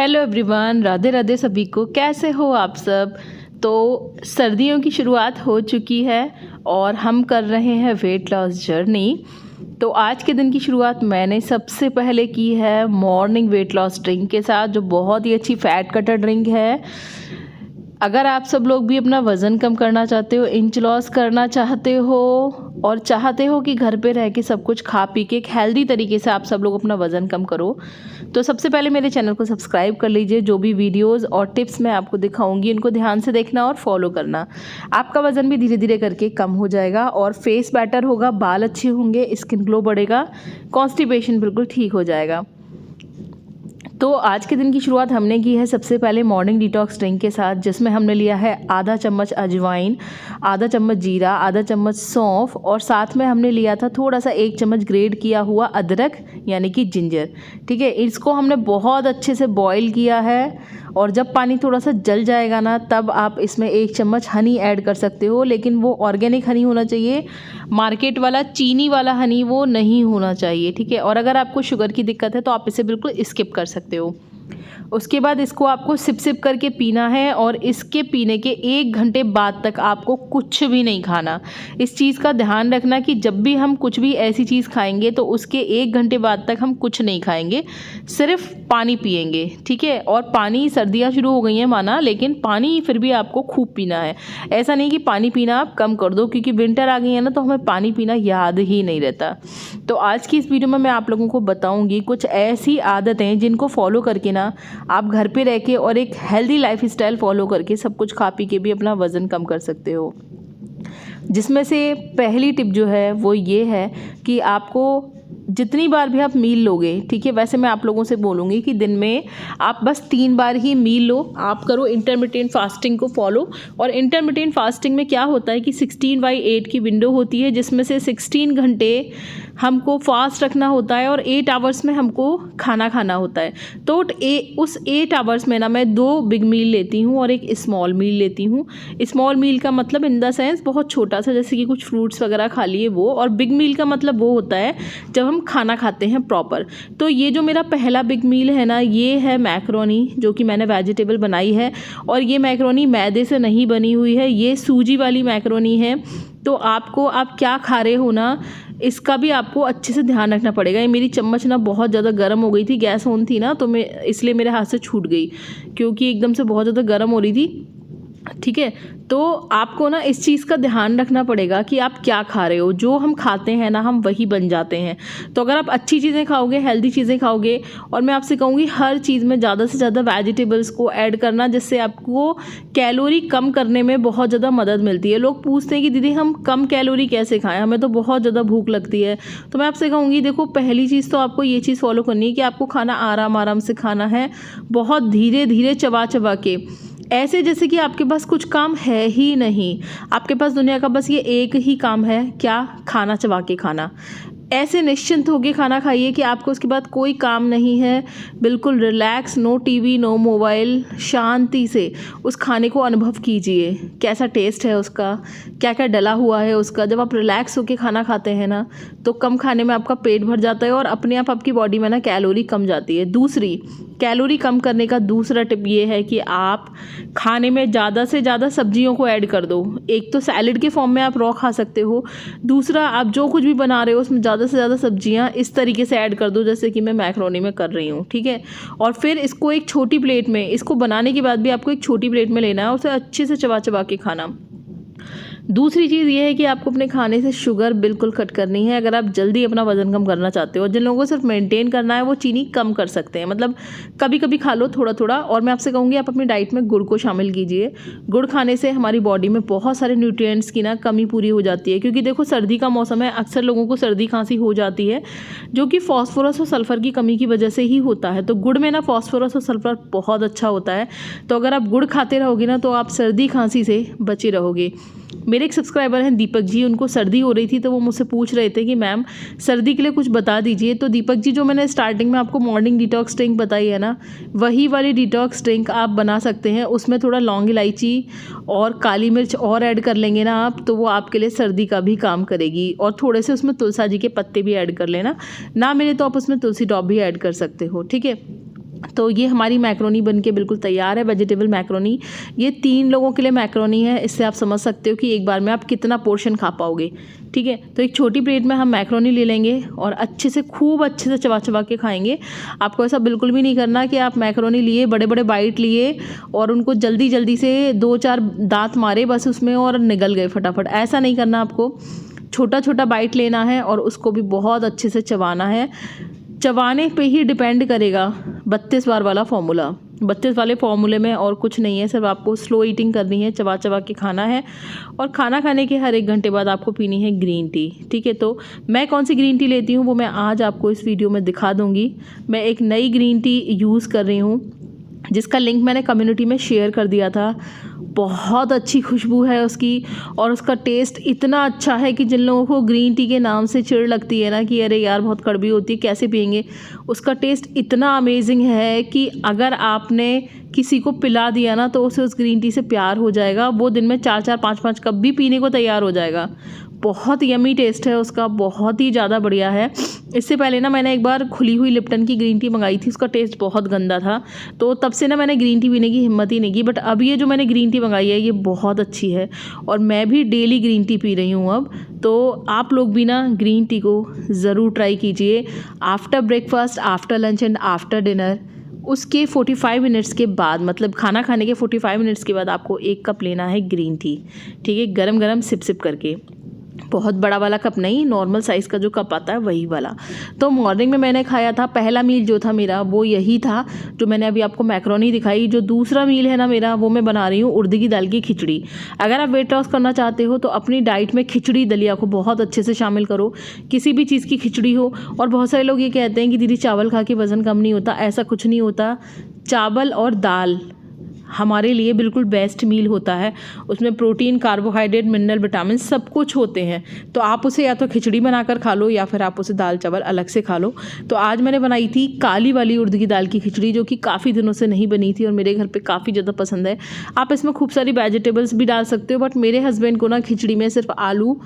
Hello everyone, Radhe Radhe सभी को। कैसे हो आप सब। तो सर्दियों की शुरुआत हो चुकी है और हम कर रहे हैं वेट लॉस जर्नी। तो आज के दिन की शुरुआत मैंने सबसे पहले की है मॉर्निंग वेट लॉस ड्रिंक के साथ, जो बहुत ही अच्छी फैट कटर ड्रिंक है। अगर आप सब लोग भी अपना वज़न कम करना चाहते हो, इंच लॉस करना चाहते हो और चाहते हो कि घर पे रह के सब कुछ खा पी के एक हेल्दी तरीके से आप सब लोग अपना वज़न कम करो, तो सबसे पहले मेरे चैनल को सब्सक्राइब कर लीजिए। जो भी वीडियोस और टिप्स मैं आपको दिखाऊंगी इनको ध्यान से देखना और फॉलो करना। आपका वज़न भी धीरे धीरे करके कम हो जाएगा और फेस बेटर होगा, बाल अच्छे होंगे, स्किन ग्लो बढ़ेगा, कॉन्स्टिपेशन बिल्कुल ठीक हो जाएगा। तो आज के दिन की शुरुआत हमने की है सबसे पहले मॉर्निंग डिटॉक्स ड्रिंक के साथ, जिसमें हमने लिया है आधा चम्मच अजवाइन, आधा चम्मच जीरा, आधा चम्मच सौंफ और साथ में हमने लिया था थोड़ा सा 1 चम्मच ग्रेट किया हुआ अदरक यानी कि जिंजर। ठीक है, इसको हमने बहुत अच्छे से बॉईल किया है और जब पानी थोड़ा सा जल जाएगा ना, तब आप इसमें 1 चम्मच हनी ऐड कर सकते हो, लेकिन वो ऑर्गेनिक हनी होना चाहिए, मार्केट वाला चीनी वाला हनी वो नहीं होना चाहिए। ठीक है, और अगर आपको शुगर की दिक्कत है तो आप इसे बिल्कुल स्किप कर सकते हो। उसके बाद इसको आपको सिप सिप करके पीना है और इसके पीने के 1 घंटे बाद तक आपको कुछ भी नहीं खाना। इस चीज़ का ध्यान रखना कि जब भी हम कुछ भी ऐसी चीज़ खाएंगे तो उसके 1 घंटे बाद तक हम कुछ नहीं खाएंगे, सिर्फ पानी पिएंगे। ठीक है, और पानी, सर्दियाँ शुरू हो गई हैं माना, लेकिन पानी फिर भी आपको खूब पीना है। ऐसा नहीं कि पानी पीना आप कम कर दो, क्योंकि विंटर आ गई है ना, तो हमें पानी पीना याद ही नहीं रहता। तो आज की इस वीडियो में मैं आप लोगों को बताऊँगी कुछ ऐसी आदतें जिनको फॉलो करके ना आप घर पे रह के और एक हेल्दी लाइफ स्टाइल फॉलो करके सब कुछ खा पी के भी अपना वज़न कम कर सकते हो। जिसमें से पहली टिप जो है वो ये है कि आपको जितनी बार भी आप मील लोगे, ठीक है, वैसे मैं आप लोगों से बोलूँगी कि दिन में आप बस 3 बार ही मील लो। आप करो इंटरमिटेंट फास्टिंग को फॉलो। और इंटरमिटेंट फास्टिंग में क्या होता है कि 16/8 की विंडो होती है, जिसमें से 16 घंटे हमको फास्ट रखना होता है और 8 आवर्स में हमको खाना खाना होता है। तो उस 8 आवर्स में ना मैं 2 बिग मील लेती हूँ और एक स्मॉल मील लेती हूँ। स्मॉल मील का मतलब इन द सेंस बहुत छोटा सा, जैसे कि कुछ फ्रूट्स वगैरह खा लिए वो, और बिग मील का मतलब वो होता है जब हम खाना खाते हैं प्रॉपर। तो ये जो मेरा पहला बिग मील है ना, ये है मैक्रोनी, जो कि मैंने वेजिटेबल बनाई है। और ये मैक्रोनी मैदे से नहीं बनी हुई है, ये सूजी वाली मैक्रोनी है। तो आपको आप क्या खा रहे हो ना, इसका भी आपको अच्छे से ध्यान रखना पड़ेगा। ये मेरी चम्मच ना बहुत ज़्यादा गर्म हो गई थी, गैस ऑन थी ना, तो मैं इसलिए मेरे हाथ से छूट गई, क्योंकि एकदम से बहुत ज़्यादा गर्म हो रही थी। ठीक है, तो आपको ना इस चीज़ का ध्यान रखना पड़ेगा कि आप क्या खा रहे हो। जो हम खाते हैं ना, हम वही बन जाते हैं। तो अगर आप अच्छी चीज़ें खाओगे, हेल्दी चीज़ें खाओगे, और मैं आपसे कहूँगी हर चीज़ में ज़्यादा से ज़्यादा वेजिटेबल्स को ऐड करना, जिससे आपको कैलोरी कम करने में बहुत ज़्यादा मदद मिलती है। लोग पूछते हैं कि दीदी हम कम कैलोरी कैसे खाएं, हमें तो बहुत ज़्यादा भूख लगती है। तो मैं आपसे कहूँगी, देखो, पहली चीज़ तो आपको ये चीज़ फॉलो करनी है कि आपको खाना आराम आराम से खाना है, बहुत धीरे धीरे चबा चबा के, ऐसे जैसे कि आपके पास कुछ काम है ही नहीं। आपके पास दुनिया का बस ये एक ही काम है, क्या? खाना चबा के खाना। ऐसे निश्चिंत होकर खाना खाइए कि आपको उसके बाद कोई काम नहीं है। बिल्कुल relax, no TV, no mobile, शांति से उस खाने को अनुभव कीजिए। कैसा टेस्ट है उसका, क्या क्या डला हुआ है उसका। जब आप रिलैक्स होकर खाना खाते हैं ना, तो कम खाने में आपका पेट भर जाता है और अपने आप आपकी बॉडी में ना कैलोरी कम जाती है। दूसरी कैलोरी कम करने का दूसरा टिप ये है कि आप खाने में ज़्यादा से ज़्यादा सब्जियों को ऐड कर दो। एक तो सैलेड के फॉर्म में आप रॉ खा सकते हो, दूसरा आप जो कुछ भी बना रहे हो उसमें ज़्यादा से ज़्यादा सब्जियां इस तरीके से ऐड कर दो, जैसे कि मैं मैक्रोनी में कर रही हूँ। ठीक है, और फिर इसको एक छोटी प्लेट में, इसको बनाने के बाद भी आपको एक छोटी प्लेट में लेना है और उसे अच्छे से चबा चबा के खाना। दूसरी चीज़ ये है कि आपको अपने खाने से शुगर बिल्कुल कट करनी है। अगर आप जल्दी अपना वज़न कम करना चाहते हो, जिन लोगों को सिर्फ मेंटेन करना है वो चीनी कम कर सकते हैं, मतलब कभी कभी खा लो थोड़ा थोड़ा। और मैं आपसे कहूँगी आप अपनी डाइट में गुड़ को शामिल कीजिए। गुड़ खाने से हमारी बॉडी में बहुत सारे न्यूट्रिएंट्स की ना कमी पूरी हो जाती है, क्योंकि देखो सर्दी का मौसम है, अक्सर लोगों को सर्दी खांसी हो जाती है, जो कि फॉस्फोरस और सल्फ़र की कमी की वजह से ही होता है। तो गुड़ में ना फॉस्फोरस और सल्फ़र बहुत अच्छा होता है। तो अगर आप गुड़ खाते रहोगे ना, तो आप सर्दी खांसी से बचे रहोगे। मेरे एक सब्सक्राइबर हैं दीपक जी, उनको सर्दी हो रही थी, तो वो मुझसे पूछ रहे थे कि मैम सर्दी के लिए कुछ बता दीजिए। तो दीपक जी, जो मैंने स्टार्टिंग में आपको मॉर्निंग डिटॉक्स ड्रिंक बताई है ना, वही वाली डिटॉक्स ड्रिंक आप बना सकते हैं। उसमें थोड़ा लौंग इलायची और काली मिर्च और ऐड कर लेंगे ना आप, तो वो आपके लिए सर्दी का भी काम करेगी। और थोड़े से उसमें तुलसा जी के पत्ते भी ऐड कर लेना, ना मिले तो आप उसमें तुलसी ड्रॉप भी ऐड कर सकते हो। ठीक है, तो ये हमारी मैक्रोनी बनके बिल्कुल तैयार है, वेजिटेबल मैक्रोनी। ये 3 लोगों के लिए मैक्रोनी है। इससे आप समझ सकते हो कि एक बार में आप कितना पोर्शन खा पाओगे, ठीक है। तो एक छोटी प्लेट में हम मैक्रोनी ले लेंगे और खूब अच्छे से चबा चबा के खाएंगे। आपको ऐसा बिल्कुल भी नहीं करना कि आप मैक्रोनी लिए, बड़े बड़े बाइट लिए और उनको जल्दी जल्दी से 2-4 दांत मारे बस उसमें और निगल गए फटाफट। ऐसा नहीं करना, आपको छोटा छोटा बाइट लेना है और उसको भी बहुत अच्छे से चबाना है। चबाने पे ही डिपेंड करेगा 32 बार वाला फॉर्मूला। 32 वाले फॉर्मूले में और कुछ नहीं है, सिर्फ आपको स्लो ईटिंग करनी है, चबा चबा के खाना है। और खाना खाने के हर 1 घंटे बाद आपको पीनी है ग्रीन टी, ठीक है। तो मैं कौन सी ग्रीन टी लेती हूँ वो मैं आज आपको इस वीडियो में दिखा दूँगी। मैं एक नई ग्रीन टी यूज़ कर रही हूँ जिसका लिंक मैंने कम्युनिटी में शेयर कर दिया था। बहुत अच्छी खुशबू है उसकी और उसका टेस्ट इतना अच्छा है कि जिन लोगों को ग्रीन टी के नाम से चिढ़ लगती है ना कि अरे यार बहुत कड़वी होती है कैसे पियेंगे, उसका टेस्ट इतना अमेजिंग है कि अगर आपने किसी को पिला दिया ना तो उसे उस ग्रीन टी से प्यार हो जाएगा। वो दिन में 4-4 5-5 कप भी पीने को तैयार हो जाएगा। बहुत यमी टेस्ट है उसका, बहुत ही ज़्यादा बढ़िया है। इससे पहले ना मैंने एक बार खुली हुई लिप्टन की ग्रीन टी मंगाई थी, उसका टेस्ट बहुत गंदा था, तो तब से ना मैंने ग्रीन टी पीने की हिम्मत ही नहीं की। बट अब ये जो मैंने ग्रीन टी मंगाई है ये बहुत अच्छी है और मैं भी डेली ग्रीन टी पी रही हूँ अब। तो आप लोग भी ना ग्रीन टी को ज़रूर ट्राई कीजिए after breakfast, after lunch and after dinner. उसके 45 मिनट्स के बाद, मतलब खाना खाने के 45 मिनट्स के बाद आपको 1 कप लेना है ग्रीन टी, ठीक है, गरम गरम सिप सिप करके। बहुत बड़ा वाला कप नहीं, नॉर्मल साइज़ का जो कप आता है वही वाला। तो मॉर्निंग में मैंने खाया था, पहला मील जो था मेरा वो यही था जो मैंने अभी आपको मैक्रोनी दिखाई। जो दूसरा मील है ना मेरा, वो मैं बना रही हूँ उड़द की दाल की खिचड़ी। अगर आप वेट लॉस करना चाहते हो तो अपनी डाइट में खिचड़ी दलिया को बहुत अच्छे से शामिल करो, किसी भी चीज़ की खिचड़ी हो। और बहुत सारे लोग ये कहते हैं कि दीदी चावल खा के वज़न कम नहीं होता, ऐसा कुछ नहीं होता। चावल और दाल हमारे लिए बिल्कुल बेस्ट मील होता है। उसमें प्रोटीन, कार्बोहाइड्रेट, मिनरल, विटामिन सब कुछ होते हैं। तो आप उसे या तो खिचड़ी बनाकर खा लो या फिर आप उसे दाल चावल अलग से खा लो। तो आज मैंने बनाई थी काली वाली उड़द की दाल की खिचड़ी, जो कि काफ़ी दिनों से नहीं बनी थी और मेरे घर पे काफ़ी ज़्यादा पसंद है। आप इसमें खूब सारी वेजिटेबल्स भी डाल सकते हो, बट मेरे हस्बैंड को ना खिचड़ी में सिर्फ आलू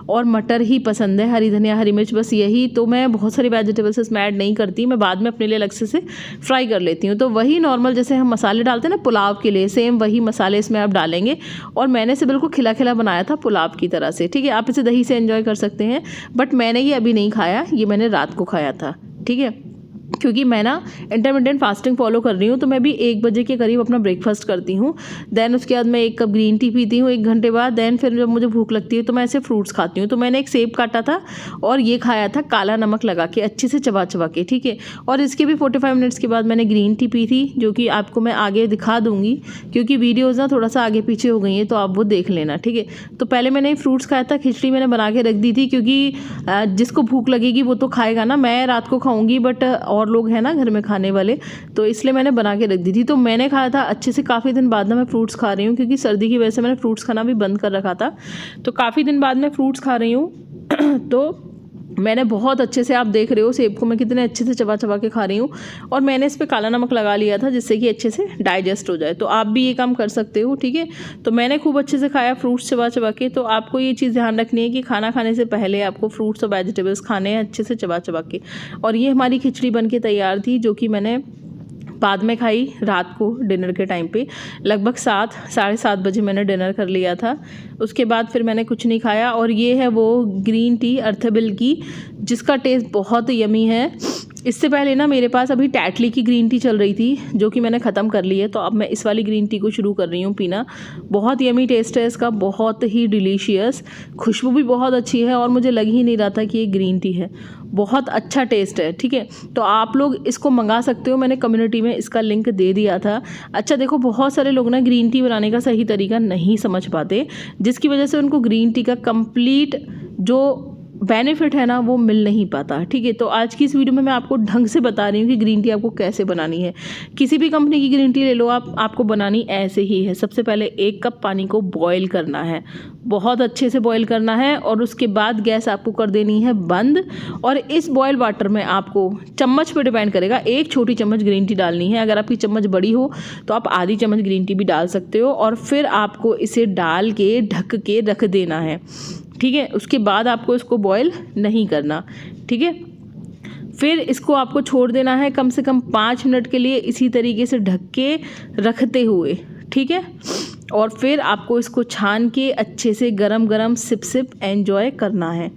और मटर ही पसंद है, हरी धनिया, हरी मिर्च, बस यही। तो मैं बहुत सारी वेजिटेबल्स इसमें ऐड नहीं करती, मैं बाद में अपने लिए अलग से फ्राई कर लेती हूँ। तो वही नॉर्मल जैसे हम मसाले डालते हैं ना पुलाव के लिए, सेम वही मसाले इसमें आप डालेंगे। और मैंने इसे बिल्कुल खिला खिला बनाया था पुलाव की तरह से, ठीक है। आप इसे दही से एंजॉय कर सकते हैं, बट मैंने ये अभी नहीं खाया, ये मैंने रात को खाया था, ठीक है। क्योंकि मैं ना इंटरमिटेंट फास्टिंग फॉलो कर रही हूँ, तो मैं भी 1 बजे के करीब अपना ब्रेकफास्ट करती हूँ। देन उसके बाद मैं 1 कप ग्रीन टी पीती हूँ 1 घंटे बाद। देन फिर जब मुझे भूख लगती है तो मैं ऐसे फ्रूट्स खाती हूँ। तो मैंने एक सेब काटा था और ये खाया था काला नमक लगा के, अच्छे से चबा चबा के, ठीक है। और इसके भी 45 मिनट्स के बाद मैंने ग्रीन टी पी थी, जो कि आपको मैं आगे दिखा दूँगी, क्योंकि वीडियोज़ ना थोड़ा सा आगे पीछे हो गई हैं, तो आप वो देख लेना, ठीक है। तो पहले मैंने फ्रूट्स खाया था, खिचड़ी मैंने बना के रख दी थी, क्योंकि जिसको भूख लगेगी वो तो खाएगा ना, मैं रात को खाऊँगी, बट और लोग हैं ना घर में खाने वाले, तो इसलिए मैंने बना के रख दी थी। तो मैंने खाया था अच्छे से, काफ़ी दिन बाद ना मैं फ्रूट्स खा रही हूँ, क्योंकि सर्दी की वजह से मैंने फ्रूट्स खाना भी बंद कर रखा था। तो काफ़ी दिन बाद मैं फ्रूट्स खा रही हूँ। तो मैंने बहुत अच्छे से, आप देख रहे हो सेब को मैं कितने अच्छे से चबा चबा के खा रही हूँ। और मैंने इस पर काला नमक लगा लिया था जिससे कि अच्छे से डाइजेस्ट हो जाए। तो आप भी ये काम कर सकते हो, ठीक है। तो मैंने खूब अच्छे से खाया फ्रूट्स चबा चबा के। तो आपको ये चीज़ ध्यान रखनी है कि खाना खाने से पहले आपको फ्रूट्स और वेजिटेबल्स खाने हैं अच्छे से चबा चबा के। और ये हमारी खिचड़ी बन के तैयार थी, जो कि मैंने बाद में खाई रात को डिनर के टाइम पे। लगभग 7 साढ़े 7 बजे मैंने डिनर कर लिया था। उसके बाद फिर मैंने कुछ नहीं खाया। और ये है वो ग्रीन टी अर्थबिल की, जिसका टेस्ट बहुत यमी है। इससे पहले ना मेरे पास अभी टैटली की ग्रीन टी चल रही थी, जो कि मैंने ख़त्म कर ली है। तो अब मैं इस वाली ग्रीन टी को शुरू कर रही हूँ पीना। बहुत यमी टेस्ट है इसका, बहुत ही डिलीशियस, खुशबू भी बहुत अच्छी है और मुझे लग ही नहीं रहा था कि ये ग्रीन टी है। बहुत अच्छा टेस्ट है, ठीक है। तो आप लोग इसको मंगा सकते हो, मैंने कम्युनिटी में इसका लिंक दे दिया था। अच्छा देखो, बहुत सारे लोग ना ग्रीन टी बनाने का सही तरीका नहीं समझ पाते, जिसकी वजह से उनको ग्रीन टी का कंप्लीट जो बेनिफिट है ना वो मिल नहीं पाता, ठीक है। तो आज की इस वीडियो में मैं आपको ढंग से बता रही हूँ कि ग्रीन टी आपको कैसे बनानी है। किसी भी कंपनी की ग्रीन टी ले लो आपको बनानी ऐसे ही है। सबसे पहले 1 कप पानी को बॉयल करना है, बहुत अच्छे से बॉयल करना है। और उसके बाद गैस आपको कर देनी है बंद। और इस बॉयल वाटर में आपको, चम्मच पे डिपेंड करेगा, 1 छोटी चम्मच ग्रीन टी डालनी है। अगर आपकी चम्मच बड़ी हो तो आप आधी चम्मच ग्रीन टी भी डाल सकते हो। और फिर आपको इसे डाल के ढक के रख देना है, ठीक है। उसके बाद आपको इसको बॉयल नहीं करना, ठीक है। फिर इसको आपको छोड़ देना है कम से कम 5 मिनट के लिए, इसी तरीके से ढक के रखते हुए, ठीक है। और फिर आपको इसको छान के अच्छे से गरम गरम सिप सिप एंजॉय करना है,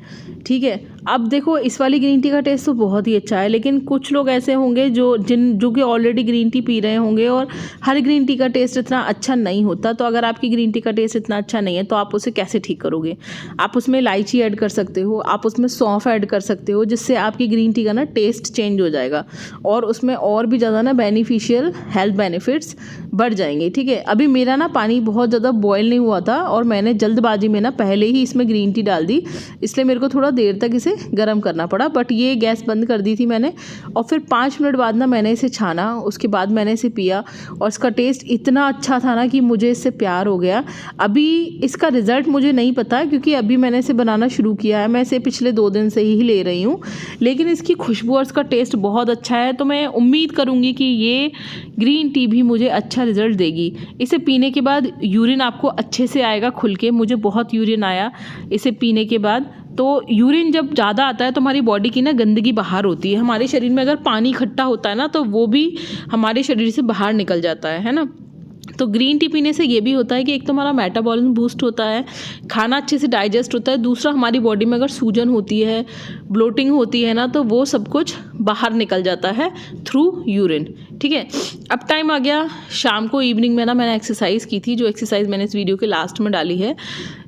ठीक है। अब देखो इस वाली ग्रीन टी का टेस्ट तो बहुत ही अच्छा है, लेकिन कुछ लोग ऐसे होंगे जो कि ऑलरेडी ग्रीन टी पी रहे होंगे और हर ग्रीन टी का टेस्ट इतना अच्छा नहीं होता। तो अगर आपकी ग्रीन टी का टेस्ट इतना अच्छा नहीं है तो आप उसे कैसे ठीक करोगे? आप उसमें इलायची ऐड कर सकते हो, आप उसमें सौंफ ऐड कर सकते हो, जिससे आपकी ग्रीन टी का ना टेस्ट चेंज हो जाएगा और उसमें और भी ज़्यादा ना बेनिफिशियल हेल्थ बेनिफिट्स बढ़ जाएंगे, ठीक है। अभी मेरा ना पानी बहुत ज़्यादा बॉयल नहीं हुआ था और मैंने जल्दबाजी में ना पहले ही इसमें ग्रीन टी डाल दी, इसलिए मेरे को थोड़ा देर तक इसे गर्म करना पड़ा। बट ये गैस बंद कर दी थी मैंने और फिर 5 मिनट बाद ना मैंने इसे छाना, उसके बाद मैंने इसे पिया और इसका टेस्ट इतना अच्छा था ना कि मुझे इससे प्यार हो गया। अभी इसका रिज़ल्ट मुझे नहीं पता क्योंकि अभी मैंने इसे बनाना शुरू किया है, मैं इसे पिछले 2 दिन से ही ले रही हूँ, लेकिन इसकी खुशबू और इसका टेस्ट बहुत अच्छा है। तो मैं उम्मीद करूँगी कि ये ग्रीन टी भी मुझे अच्छा रिज़ल्ट देगी। इसे पीने के बाद यूरिन आपको अच्छे से आएगा खुल के, मुझे बहुत यूरिन आया इसे पीने के बाद। तो यूरिन जब ज़्यादा आता है तो हमारी बॉडी की ना गंदगी बाहर होती है, हमारे शरीर में अगर पानी इकट्ठा होता है ना तो वो भी हमारे शरीर से बाहर निकल जाता है ना। तो ग्रीन टी पीने से ये भी होता है कि एक तो हमारा मेटाबॉलिज्म बूस्ट होता है, खाना अच्छे से डाइजेस्ट होता है, दूसरा हमारी बॉडी में अगर सूजन होती है, ब्लोटिंग होती है ना, तो वो सब कुछ बाहर निकल जाता है थ्रू यूरिन, ठीक है। अब टाइम आ गया शाम को, इवनिंग में ना मैंने एक्सरसाइज की थी, जो एक्सरसाइज मैंने इस वीडियो के लास्ट में डाली है।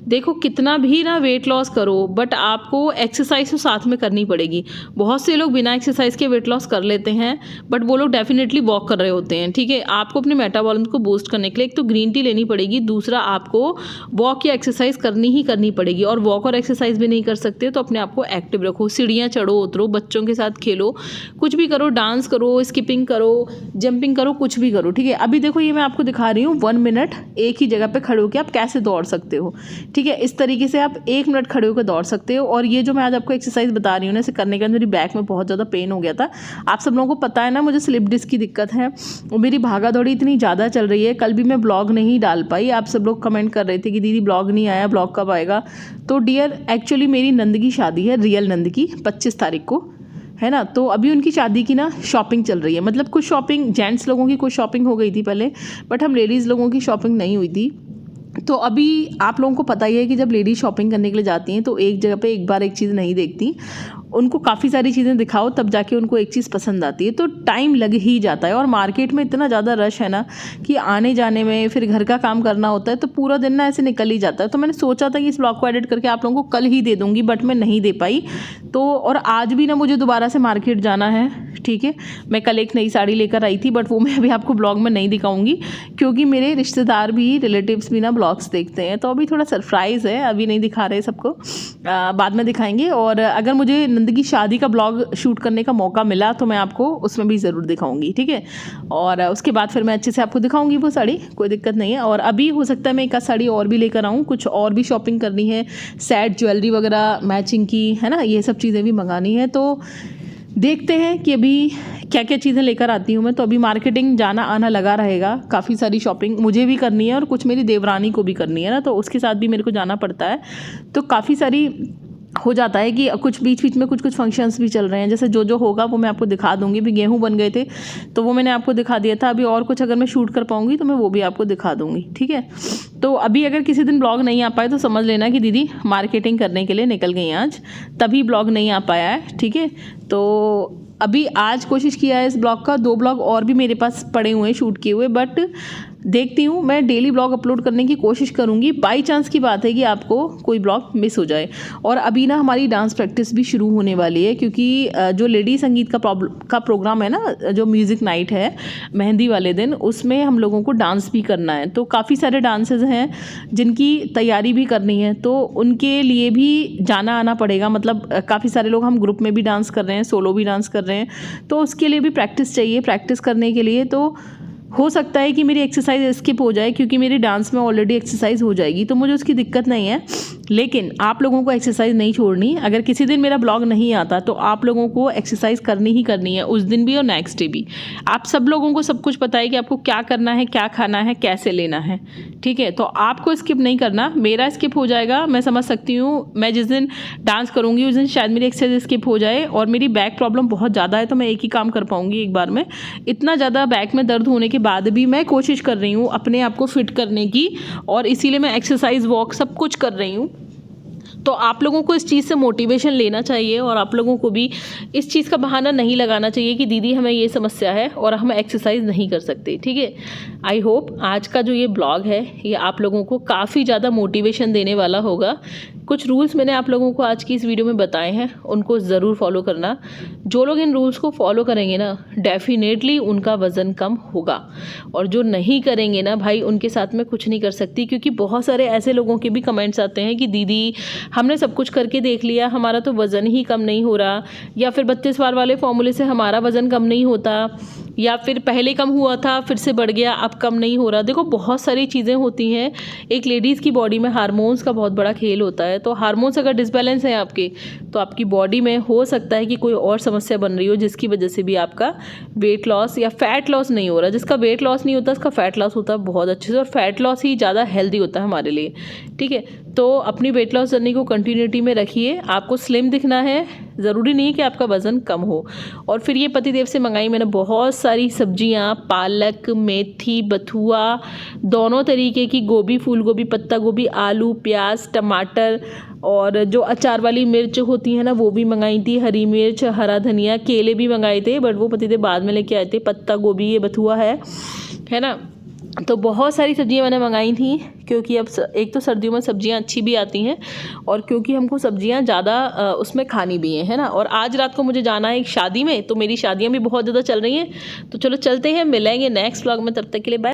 देखो कितना भी ना वेट लॉस करो बट आपको एक्सरसाइज तो साथ में करनी पड़ेगी। बहुत से लोग बिना एक्सरसाइज के वेट लॉस कर लेते हैं बट वो लोग डेफिनेटली वॉक कर रहे होते हैं, ठीक है। आपको अपने मेटाबॉलिज्म को बूस्ट करने के लिए एक तो ग्रीन टी लेनी पड़ेगी, दूसरा आपको वॉक या एक्सरसाइज करनी ही करनी पड़ेगी। और वॉक और एक्सरसाइज भी नहीं कर सकते तो अपने आप को एक्टिव रखो, सीढ़ियाँ चढ़ो उतरो, बच्चों के साथ खेलो, कुछ भी करो, डांस करो, स्किपिंग करो, जंपिंग करो, कुछ भी करो, ठीक है। अभी देखो ये मैं आपको दिखा रही हूँ 1 मिनट एक ही जगह पे खड़े होकर आप कैसे दौड़ सकते हो, ठीक है। इस तरीके से आप 1 मिनट खड़े होकर दौड़ सकते हो। और ये जो मैं आज आपको एक्सरसाइज बता रही हूँ ना, इसे करने के बाद मेरी बैक में बहुत ज़्यादा पेन हो गया था। आप सब लोगों को पता है ना मुझे स्लिप डिस्क की दिक्कत है और मेरी भागा दौड़ी इतनी ज़्यादा चल रही है। कल भी मैं ब्लॉग नहीं डाल पाई, आप सब लोग कमेंट कर रहे थे कि दीदी ब्लॉग नहीं आया, ब्लॉग कब आएगा। तो डियर एक्चुअली मेरी नंद की शादी है, रियल नंद की, 25 तारीख को है ना। तो अभी उनकी शादी की ना शॉपिंग चल रही है, मतलब कुछ शॉपिंग जेंट्स लोगों की कुछ शॉपिंग हो गई थी पहले, बट हम लेडीज़ लोगों की शॉपिंग नहीं हुई थी। तो अभी आप लोगों को पता ही है कि जब लेडीज शॉपिंग करने के लिए जाती हैं तो एक जगह पे एक बार एक चीज़ नहीं देखती, उनको काफ़ी सारी चीज़ें दिखाओ तब जाके उनको एक चीज़ पसंद आती है। तो टाइम लग ही जाता है और मार्केट में इतना ज़्यादा रश है ना कि आने जाने में, फिर घर का काम करना होता है, तो पूरा दिन ना ऐसे निकल ही जाता है। तो मैंने सोचा था कि इस ब्लॉग को एडिट करके आप लोगों को कल ही दे दूँगी, बट मैं नहीं दे पाई। तो और आज भी ना मुझे दोबारा से मार्केट जाना है, ठीक है। मैं कल एक नई साड़ी लेकर आई थी बट वो मैं अभी आपको ब्लॉग में नहीं दिखाऊंगी क्योंकि मेरे रिश्तेदार भी, रिलेटिव्स भी ना ब्लॉग्स देखते हैं, तो अभी थोड़ा सरप्राइज़ है, अभी नहीं दिखा रहे सबको, बाद में दिखाएंगे। और अगर मुझे नंद की शादी का ब्लॉग शूट करने का मौका मिला तो मैं आपको उसमें भी ज़रूर दिखाऊंगी, ठीक है। और उसके बाद फिर मैं अच्छे से आपको दिखाऊंगी वो साड़ी, कोई दिक्कत नहीं है। और अभी हो सकता है मैं एक आध साड़ी और भी लेकर आऊँ, कुछ और भी शॉपिंग करनी है, सेट ज्वेलरी वगैरह मैचिंग की, है ना, ये सब चीज़ें भी मंगानी है। तो देखते हैं कि अभी क्या क्या चीज़ें लेकर आती हूँ मैं। तो अभी मार्केटिंग जाना आना लगा रहेगा, काफ़ी सारी शॉपिंग मुझे भी करनी है और कुछ मेरी देवरानी को भी करनी है ना, तो उसके साथ भी मेरे को जाना पड़ता है। तो काफ़ी सारी हो जाता है कि कुछ बीच बीच में कुछ फंक्शंस भी चल रहे हैं, जैसे जो जो होगा वो मैं आपको दिखा दूंगी। भी गेहूं बन गए थे तो वो मैंने आपको दिखा दिया था, अभी और कुछ अगर मैं शूट कर पाऊंगी तो मैं वो भी आपको दिखा दूंगी, ठीक है। तो अभी अगर किसी दिन ब्लॉग नहीं आ पाए तो समझ लेना कि दीदी मार्केटिंग करने के लिए निकल गई आज, तभी ब्लॉग नहीं आ पाया है, ठीक है। तो अभी आज कोशिश किया है इस ब्लॉग का, 2 ब्लॉग और भी मेरे पास पड़े हुए हैं शूट किए हुए, बट देखती हूँ मैं डेली ब्लॉग अपलोड करने की कोशिश करूँगी। बाई चांस की बात है कि आपको कोई ब्लॉग मिस हो जाए। और अभी ना हमारी डांस प्रैक्टिस भी शुरू होने वाली है क्योंकि जो लेडी संगीत का प्रोग्राम है ना, जो म्यूज़िक नाइट है मेहंदी वाले दिन, उसमें हम लोगों को डांस भी करना है। तो काफ़ी सारे डांसेस हैं जिनकी तैयारी भी करनी है, तो उनके लिए भी जाना आना पड़ेगा। मतलब काफ़ी सारे लोग हम ग्रुप में भी डांस कर रहे हैं, सोलो भी डांस कर रहे हैं, तो उसके लिए भी प्रैक्टिस चाहिए। प्रैक्टिस करने के लिए तो हो सकता है कि मेरी एक्सरसाइज स्किप हो जाए क्योंकि मेरी डांस में ऑलरेडी एक्सरसाइज हो जाएगी, तो मुझे उसकी दिक्कत नहीं है। लेकिन आप लोगों को एक्सरसाइज नहीं छोड़नी। अगर किसी दिन मेरा ब्लॉग नहीं आता तो आप लोगों को एक्सरसाइज करनी ही करनी है, उस दिन भी और नेक्स्ट डे भी। आप सब लोगों को सब कुछ पता है कि आपको क्या करना है, क्या खाना है, कैसे लेना है, ठीक है। तो आपको स्किप नहीं करना, मेरा स्किप हो जाएगा, मैं समझ सकती हूँ। मैं जिस दिन डांस करूँगी उस दिन शायद मेरी एक्सरसाइज स्किप हो जाए, और मेरी बैक प्रॉब्लम बहुत ज़्यादा है तो मैं एक ही काम कर पाऊँगी एक बार में। इतना ज़्यादा बैक में दर्द होने के बाद भी मैं कोशिश कर रही हूँ अपने आप को फिट करने की, और इसीलिए मैं एक्सरसाइज, वॉक सब कुछ कर रही हूँ। तो आप लोगों को इस चीज़ से मोटिवेशन लेना चाहिए, और आप लोगों को भी इस चीज़ का बहाना नहीं लगाना चाहिए कि दीदी हमें ये समस्या है और हम एक्सरसाइज नहीं कर सकते, ठीक है। आई होप आज का जो ये ब्लॉग है ये आप लोगों को काफ़ी ज़्यादा मोटिवेशन देने वाला होगा। कुछ रूल्स मैंने आप लोगों को आज की इस वीडियो में बताए हैं, उनको ज़रूर फॉलो करना। जो लोग इन रूल्स को फॉलो करेंगे ना, डेफिनेटली उनका वज़न कम होगा, और जो नहीं करेंगे ना भाई, उनके साथ में कुछ नहीं कर सकती। क्योंकि बहुत सारे ऐसे लोगों के भी कमेंट्स आते हैं कि दीदी हमने सब कुछ करके देख लिया, हमारा तो वज़न ही कम नहीं हो रहा, या फिर 32 वार वाले फॉर्मूले से हमारा वज़न कम नहीं होता, या फिर पहले कम हुआ था फिर से बढ़ गया अब कम नहीं हो रहा। देखो बहुत सारी चीज़ें होती हैं, एक लेडीज़ की बॉडी में हार्मोन्स का बहुत बड़ा खेल होता है। तो हार्मोन्स अगर डिसबैलेंस है आपके, तो आपकी बॉडी में हो सकता है कि कोई और समस्या बन रही हो, जिसकी वजह से भी आपका वेट लॉस या फैट लॉस नहीं हो रहा। जिसका वेट लॉस नहीं होता उसका फैट लॉस होता है बहुत अच्छे से, और फैट लॉस ही ज़्यादा हेल्दी होता है हमारे लिए, ठीक है। तो अपनी वेट लॉस जर्नी को कंटिन्यूटी में रखिए। आपको स्लिम दिखना है, ज़रूरी नहीं है कि आपका वज़न कम हो। और फिर ये पतिदेव से मंगाई मैंने बहुत सारी सब्जियां, पालक, मेथी, बथुआ, दोनों तरीके की गोभी, फूल गोभी, पत्ता गोभी, आलू, प्याज, टमाटर, और जो अचार वाली मिर्च होती है ना वो भी मंगाई थी, हरी मिर्च, हरा धनिया, केले भी मंगाए थे, बट वो पतिदेव बाद में लेके आए थे। पत्ता गोभी, ये बथुआ है ना। तो बहुत सारी सब्जियां मैंने मंगाई थी, क्योंकि अब एक तो सर्दियों में सब्जियां अच्छी भी आती हैं, और क्योंकि हमको सब्जियां ज़्यादा उसमें खानी भी है ना। और आज रात को मुझे जाना है एक शादी में, तो मेरी शादियां भी बहुत ज़्यादा चल रही हैं। तो चलो चलते हैं, मिलेंगे नेक्स्ट व्लॉग में, तब तक के लिए बाय।